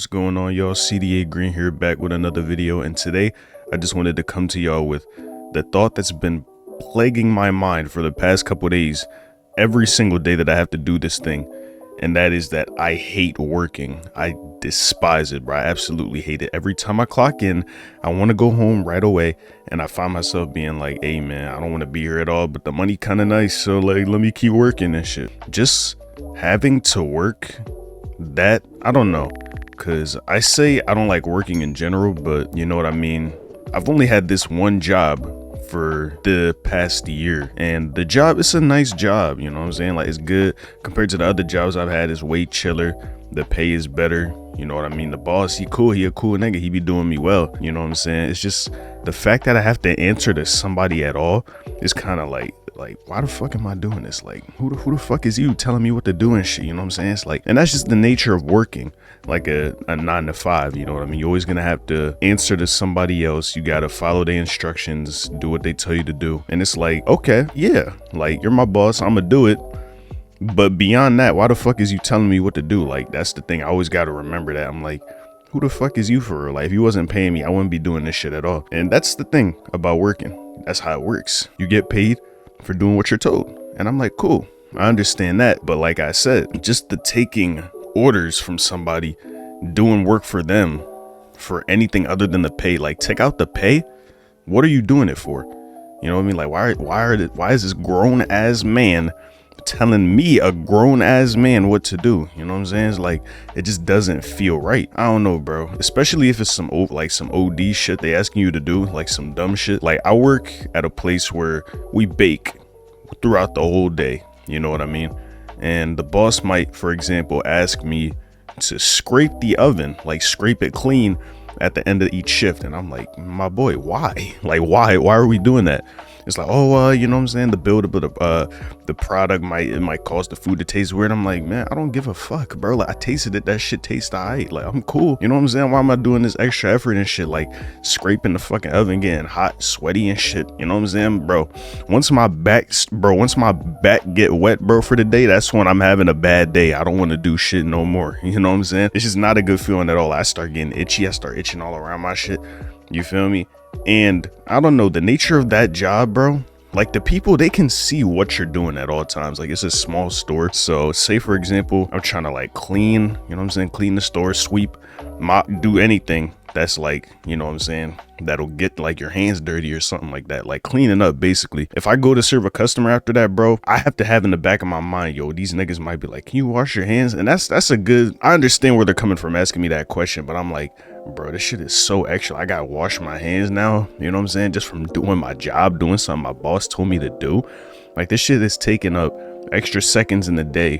What's going on, y'all? CDA Green here, back with another video, and today I just wanted to come to y'all with the thought that's been plaguing my mind for the past couple days, every single day that I have to do this thing, and that is that I hate working. I despise it, bro. I absolutely hate it. Every time I clock in, I want to go home right away, and I find myself being like, hey man, I don't want to be here at all, but the money kind of nice, so like, let me keep working and shit. Just having to work, that, I don't know. Because I say I don't like working in general, but you know what I mean? I've only had this one job for the past year, and the job, it's a nice job, you know what I'm saying? Like, it's good compared to the other jobs I've had. It's way chiller. The pay is better, you know what I mean? The boss, he a cool nigga. He be doing me well, you know what I'm saying? It's just the fact that I have to answer to somebody at all is kind of like, why the fuck am I doing this? Like, who the fuck is you telling me what to do and shit? You know what I'm saying? It's like, and that's just the nature of working like a 9 to 5, you know what I mean? You're always gonna have to answer to somebody else. You gotta follow their instructions, do what they tell you to do. And it's like, okay, yeah, like, you're my boss, I'm gonna do it. But beyond that, why the fuck is you telling me what to do? Like, that's the thing. I always gotta remember that. I'm like, who the fuck is you for real? Like, if you wasn't paying me, I wouldn't be doing this shit at all. And that's the thing about working. That's how it works. You get paid for doing what you're told. And I'm like, cool, I understand that. But like I said, just the taking orders from somebody, doing work for them for anything other than the pay, like, take out the pay. What are you doing it for? You know what I mean? Like, why is this grown ass man telling me, a grown ass man, what to do? You know what I'm saying? It's like, it just doesn't feel right. I don't know, bro. Especially if it's some OD shit they asking you to do, like some dumb shit. Like, I work at a place where we bake throughout the whole day, you know what I mean? And the boss might, for example, ask me to scrape the oven, like scrape it clean at the end of each shift. And I'm like, my boy, why? Like, why are we doing that? It's like, oh, you know what I'm saying? The build up of the product might cause the food to taste weird. I'm like, man, I don't give a fuck, bro. Like, I tasted it. That shit tastes alright. Like, I'm cool. You know what I'm saying? Why am I doing this extra effort and shit? Like, scraping the fucking oven, getting hot, sweaty and shit. You know what I'm saying, bro? Once my back get wet, bro, for the day, that's when I'm having a bad day. I don't want to do shit no more. You know what I'm saying? It's just not a good feeling at all. I start getting itchy. I start itching all around my shit. You feel me? And I don't know, the nature of that job, bro, like, the people, they can see what you're doing at all times. Like, it's a small store. So say, for example, I'm trying to like clean, you know what I'm saying? Clean the store, sweep, mop, do anything that's like, you know what I'm saying, that'll get like your hands dirty or something like that, like cleaning up basically. If I go to serve a customer after that, bro, I have to have in the back of my mind, yo, these niggas might be like, can you wash your hands? And that's a good, I understand where they're coming from asking me that question, but I'm like, bro, this shit is so extra. I gotta wash my hands now, you know what I'm saying, just from doing my job, doing something my boss told me to do. Like, this shit is taking up extra seconds in the day,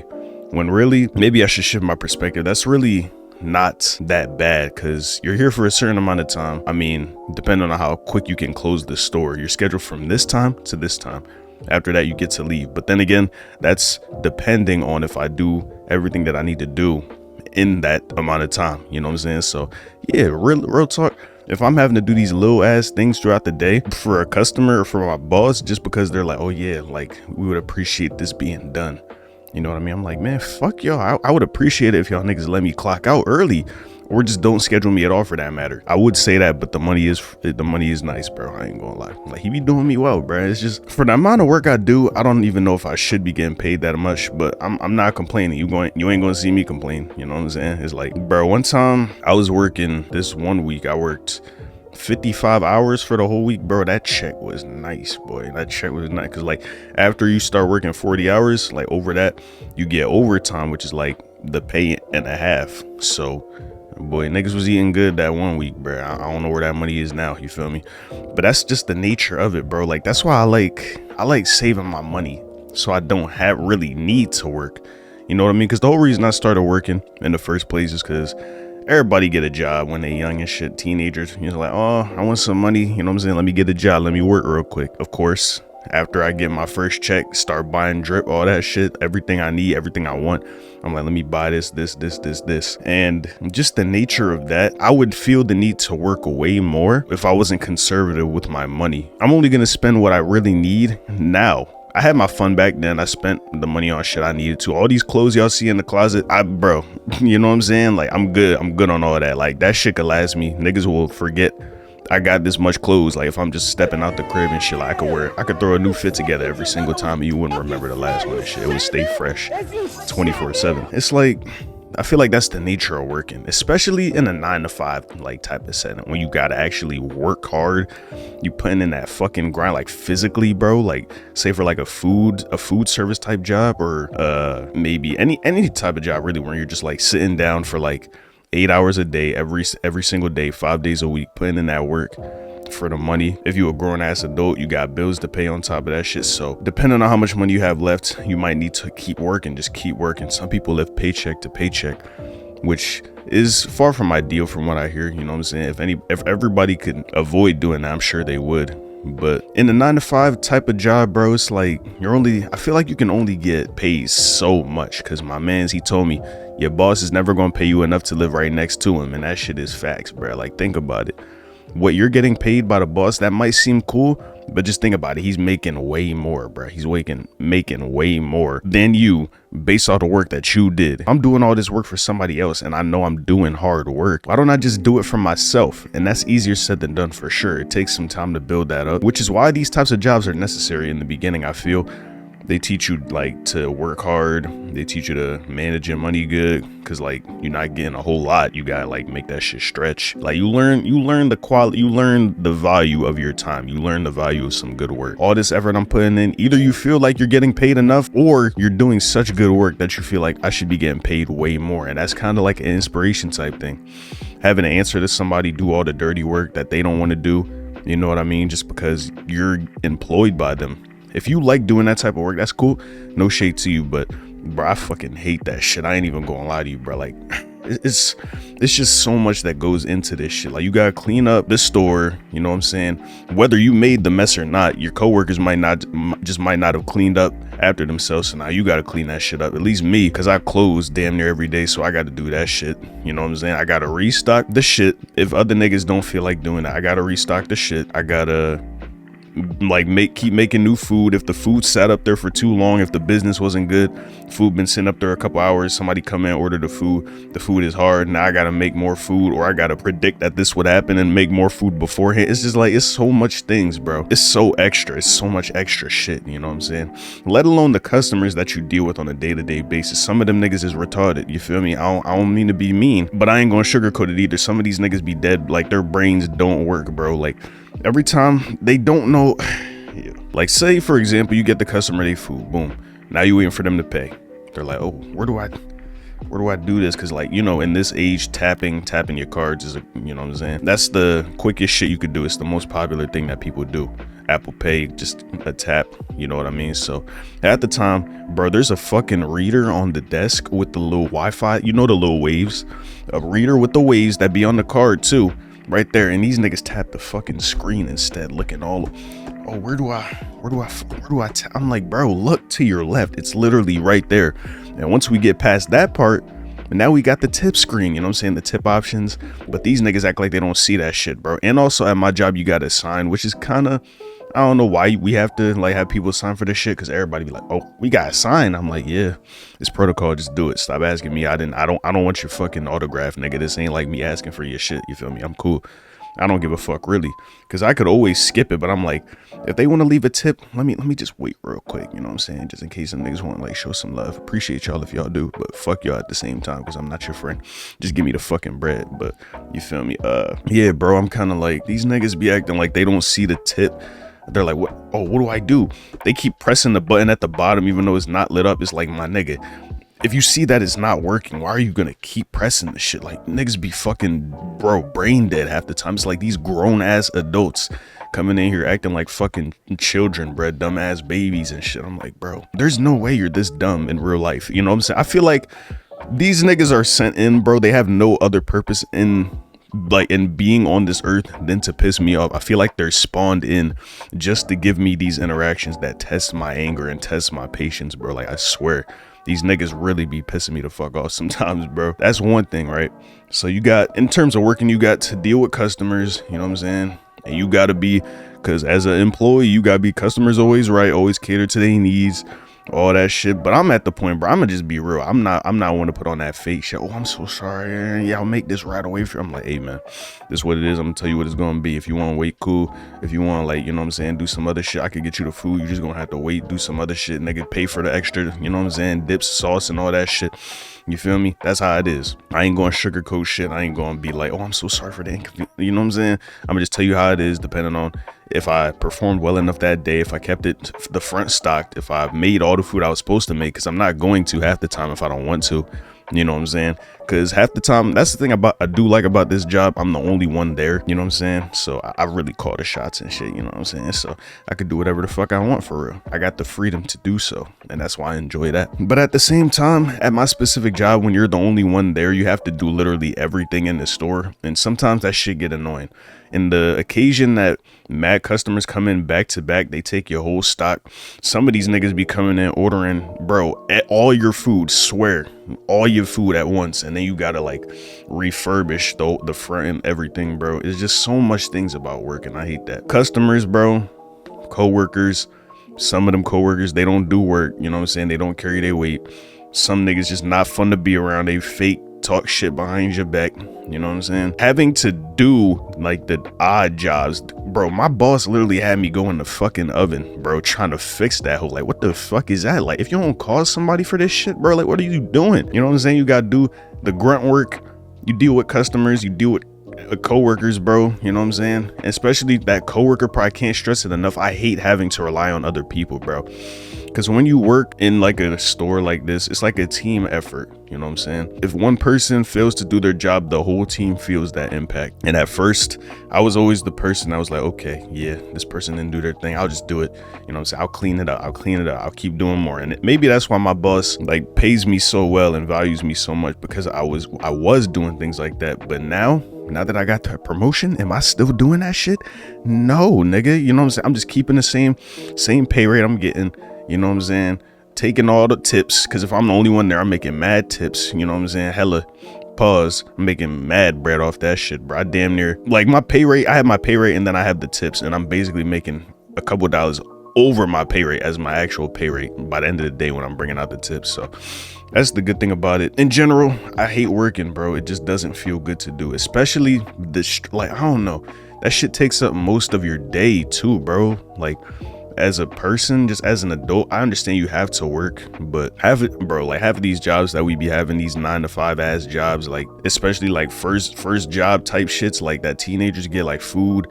when really, maybe I should shift my perspective. That's really not that bad, because you're here for a certain amount of time. I mean, depending on how quick you can close the store, you're scheduled from this time to this time. After that, you get to leave. But then again, that's depending on if I do everything that I need to do in that amount of time, you know what I'm saying? So yeah, real talk, if I'm having to do these little ass things throughout the day for a customer or for my boss, just because they're like, oh yeah, like, we would appreciate this being done, you know what I mean? I'm like, man, fuck y'all. I would appreciate it if y'all niggas let me clock out early, or just don't schedule me at all for that matter. I would say that, but the money is nice, bro. I ain't gonna lie. Like, he be doing me well, bro. It's just, for the amount of work I do, I don't even know if I should be getting paid that much, but I'm not complaining. You ain't gonna see me complain. You know what I'm saying? It's like, bro, one time I was working, this one week, I worked 55 hours for the whole week, bro. That check was nice, boy. That check was nice, because like, after you start working 40 hours, like, over that, you get overtime, which is like the pay and a half. So boy, niggas was eating good that one week, bro. I don't know where that money is now, you feel me? But that's just the nature of it, bro. Like, that's why I like saving my money, so I don't really need to work. You know what I mean? Because the whole reason I started working in the first place is because everybody get a job when they young and shit, teenagers. You're like, oh, I want some money, you know what I'm saying? Let me get a job, let me work real quick. Of course, after I get my first check, start buying drip, all that shit, everything I need, everything I want. I'm like, let me buy this. And just the nature of that, I would feel the need to work way more if I wasn't conservative with my money. I'm only going to spend what I really need now. I had my fun back then. I spent the money on shit I needed to. All these clothes y'all see in the closet, bro, you know what I'm saying? Like, I'm good on all that. Like, that shit could last me. Niggas will forget I got this much clothes. Like, if I'm just stepping out the crib and shit, like, I could throw a new fit together every single time and you wouldn't remember the last one and shit. It would stay fresh 24/7. It's like, I feel like that's the nature of working, especially in a 9 to 5 like type of setting when you gotta actually work hard. You putting in that fucking grind, like physically, bro. Like, say for like a food service type job, or maybe any type of job really, where you're just like sitting down for like 8 hours a day, every single day, 5 days a week, putting in that work for the money. If you a grown ass adult, you got bills to pay on top of that shit. So depending on how much money you have left, you might need to keep working. Just keep working. Some people live paycheck to paycheck, which is far from ideal from what I hear. You know what I'm saying? If everybody could avoid doing that, I'm sure they would. But in the 9 to 5 type of job, bro, it's like I feel like you can only get paid so much, because my mans, he told me your boss is never gonna pay you enough to live right next to him. And that shit is facts, bro. Like, think about it. What you're getting paid by the boss, that might seem cool, but just think about it. He's making way more, bro. He's making way more than you based off the work that you did. I'm doing all this work for somebody else, and I know I'm doing hard work. Why don't I just do it for myself? And that's easier said than done, for sure. It takes some time to build that up, which is why these types of jobs are necessary in the beginning, I feel. They teach you like to work hard. They teach you to manage your money good, because like you're not getting a whole lot. You gotta like make that shit stretch. Like, you learn the quality, you learn the value of your time. You learn the value of some good work. All this effort I'm putting in, either you feel like you're getting paid enough, or you're doing such good work that you feel like I should be getting paid way more. And that's kind of like an inspiration type thing. Having to answer to somebody, do all the dirty work that they don't want to do. You know what I mean? Just because you're employed by them. If you like doing that type of work, that's cool. No shade to you, but bro, I fucking hate that shit. I ain't even gonna lie to you, bro. Like, it's just so much that goes into this shit. Like, you gotta clean up the store, you know what I'm saying? Whether you made the mess or not, your coworkers might not have cleaned up after themselves. So now you gotta clean that shit up. At least me, because I close damn near every day, so I gotta do that shit. You know what I'm saying? I gotta restock the shit. If other niggas don't feel like doing that, I gotta restock the shit. I gotta like keep making new food. If the food sat up there for too long, if the business wasn't good, food been sitting up there a couple hours, somebody come in, order the food is hard, now I gotta make more food, or I gotta predict that this would happen and make more food beforehand. It's just like, it's so much things, bro. It's so extra. It's so much extra shit, you know what I'm saying? Let alone the customers that you deal with on a day-to-day basis. Some of them niggas is retarded, you feel me? I don't mean to be mean, but I ain't gonna sugarcoat it either. Some of these niggas be dead, like their brains don't work, bro. Like, every time they don't know, like, say for example, you get the customer their food, boom, now you waiting for them to pay. They're like, oh, where do I do this? Because, like, you know, in this age, tapping your cards is you know what I'm saying, that's the quickest shit you could do. It's the most popular thing that people do. Apple Pay, just a tap, you know what I mean? So at the time, bro, there's a fucking reader on the desk with the little Wi-Fi, you know, the little waves, a reader with the waves that be on the card too, right there. And these niggas tap the fucking screen instead, looking all, oh, where do I tap? I'm like, bro, look to your left. It's literally right there. And once we get past that part, and now we got the tip screen, you know what I'm saying, the tip options. But these niggas act like they don't see that shit, bro. And also at my job, you got to sign, which is kind of, I don't know why we have to like have people sign for this shit, because everybody be like, oh, we got to sign. I'm like, yeah, it's protocol. Just do it. Stop asking me. I don't want your fucking autograph, nigga. This ain't like me asking for your shit. You feel me? I'm cool. I don't give a fuck, really, because I could always skip it. But I'm like, if they want to leave a tip, let me just wait real quick. You know what I'm saying? Just in case some niggas want to like show some love. Appreciate y'all if y'all do, but fuck y'all at the same time, because I'm not your friend. Just give me the fucking bread. But you feel me? Yeah, bro, I'm kind of like, these niggas be acting like they don't see the tip. They're like, what? Oh, what do I do? They keep pressing the button at the bottom, even though it's not lit up. It's like, my nigga, if you see that it's not working, why are you gonna keep pressing the shit? Like, niggas be fucking, bro, brain dead half the time. It's like these grown ass adults coming in here acting like fucking children, bro, dumb ass babies and shit. I'm like, bro, there's no way you're this dumb in real life. You know what I'm saying? I feel like these niggas are sent in, bro. They have no other purpose in being on this earth than to piss me off. I feel like they're spawned in just to give me these interactions that test my anger and test my patience, bro. Like, I swear, these niggas really be pissing me the fuck off sometimes, bro. That's one thing, right? So you got, in terms of working, you got to deal with customers, you know what I'm saying? And you got to be because as an employee, you gotta be customers always right, always cater to their needs, all that shit. But I'm at the point, bro, I'm gonna just be real. I'm not want to put on that fake shit. Oh, I'm so sorry. Yeah, I'll make this right away for you. I'm like, hey man, this is what it is. I'm gonna tell you what it's gonna be. If you want to wait, cool. If you want to, like, you know what I'm saying, do some other shit, I could get you the food. You just gonna have to wait, do some other shit, nigga, pay for the extra, you know what I'm saying, dips, sauce, and all that shit. You feel me? That's how it is. I ain't gonna sugarcoat shit. I ain't gonna be like, oh, I'm so sorry for the inconvenience. You know what I'm saying? I'm gonna just tell you how it is, depending on if I performed well enough that day, if I kept it the front stocked, if I made all the food I was supposed to make, because I'm not going to half the time if I don't want to. You know what I'm saying? Because half the time, that's the thing I do like about this job. I'm the only one there. You know what I'm saying? So I really call the shots and shit. You know what I'm saying? So I could do whatever the fuck I want for real. I got the freedom to do so. And that's why I enjoy that. But at the same time, at my specific job, when you're the only one there, you have to do literally everything in the store. And sometimes that shit get annoying. In the occasion that mad customers come in back to back, they take your whole stock. Some of these niggas be coming in ordering, bro, all your food, swear, all your food at once. And then you gotta like refurbish the front and everything, bro. It's just so much things about work, and I hate that. Customers, bro, co-workers, some of them co-workers, they don't do work, you know what I'm saying? They don't carry their weight. Some niggas just not fun to be around. They fake talk shit behind your back, you know what I'm saying? Having to do like the odd jobs, bro. My boss literally had me go in the fucking oven, bro, trying to fix that whole, like, what the fuck is that? Like, if you don't call somebody for this shit, bro, like, what are you doing? You know what I'm saying? You gotta do the grunt work. You deal with customers, you deal with co-workers, bro, you know what I'm saying? And especially that co-worker, probably can't stress it enough. I hate having to rely on other people, bro. Because when you work in like a store like this, it's like a team effort. You know what I'm saying? If one person fails to do their job, the whole team feels that impact. And at first, I was always the person I was like, okay, yeah, this person didn't do their thing. I'll just do it. You know what I'm saying? I'll clean it up. I'll keep doing more. And maybe that's why my boss like pays me so well and values me so much, because I was doing things like that. But now that I got that promotion, am I still doing that shit? No, nigga. You know what I'm saying? I'm just keeping the same pay rate I'm getting. You know what I'm saying? Taking all the tips, because if I'm the only one there, I'm making mad tips. You know what I'm saying? Hella pause. I'm making mad bread off that shit, bro. I damn near, like, my pay rate, I have my pay rate and then I have the tips, and I'm basically making a couple dollars over my pay rate as my actual pay rate by the end of the day when I'm bringing out the tips. So that's the good thing about it. In general, I hate working, bro. It just doesn't feel good to do, especially like, I don't know, that shit takes up most of your day too, bro. Like, as a person, just as an adult, I understand you have to work, but half of these jobs that we be having, these 9-to-5 ass jobs, like especially like first job type shits like that teenagers get, like food,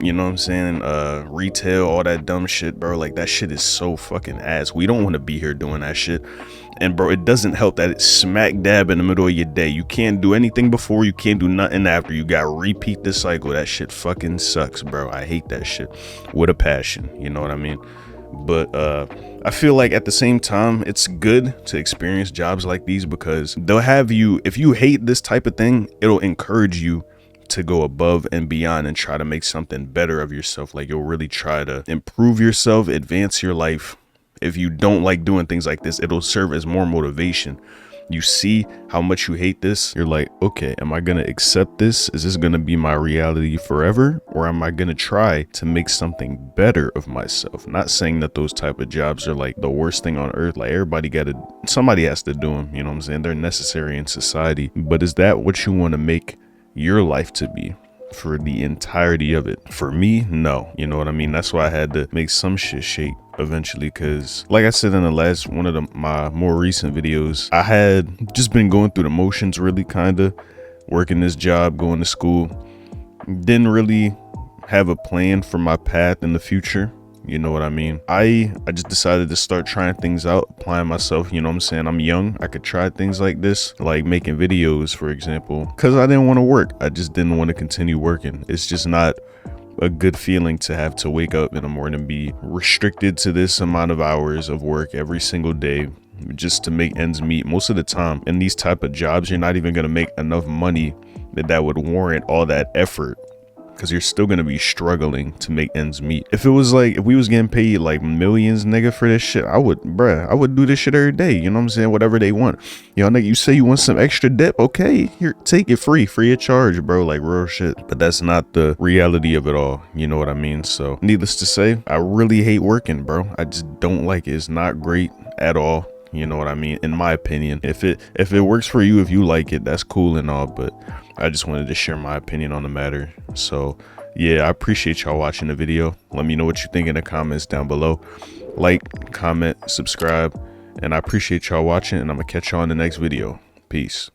you know what I'm saying, retail, all that dumb shit, bro. Like, that shit is so fucking ass. We don't want to be here doing that shit. And bro, it doesn't help that it's smack dab in the middle of your day. You can't do anything before, you can't do nothing after. You gotta repeat the cycle. That shit fucking sucks, bro. I hate that shit with a passion, you know what I mean? But I feel like at the same time, it's good to experience jobs like these, because they'll have you, if you hate this type of thing, it'll encourage you to go above and beyond and try to make something better of yourself. Like, you'll really try to improve yourself, advance your life. If you don't like doing things like this, it'll serve as more motivation. You see how much you hate this, you're like, okay, am I gonna accept this? Is this gonna be my reality forever? Or am I gonna try to make something better of myself? Not saying that those type of jobs are like the worst thing on earth. Like, somebody has to do them, you know what I'm saying? They're necessary in society. But is that what you want to make your life to be for the entirety of it? For me, no. You know what I mean? That's why I had to make some shit shake eventually, because like I said in the last one of my more recent videos, I had just been going through the motions, really, kind of working this job, going to school, didn't really have a plan for my path in the future. You know what I mean? I just decided to start trying things out, applying myself. You know what I'm saying? I'm young. I could try things like this, like making videos, for example, because I didn't want to work. I just didn't want to continue working. It's just not a good feeling to have to wake up in the morning and be restricted to this amount of hours of work every single day just to make ends meet. Most of the time in these type of jobs, you're not even going to make enough money that would warrant all that effort because you're still gonna be struggling to make ends meet. If it was like, if we was getting paid like millions, nigga, for this shit, I would do this shit every day. You know what I'm saying? Whatever they want. Yo, nigga, you say you want some extra dip? Okay, here, take it free of charge, bro. Like real shit. But that's not the reality of it all. You know what I mean? So needless to say, I really hate working, bro. I just don't like it. It's not great at all. You know what I mean? In my opinion, if it works for you, if you like it, that's cool and all, but I just wanted to share my opinion on the matter. So yeah, I appreciate y'all watching the video. Let me know what you think in the comments down below. Like, comment, subscribe, and I appreciate y'all watching, and I'm gonna catch y'all in the next video. Peace.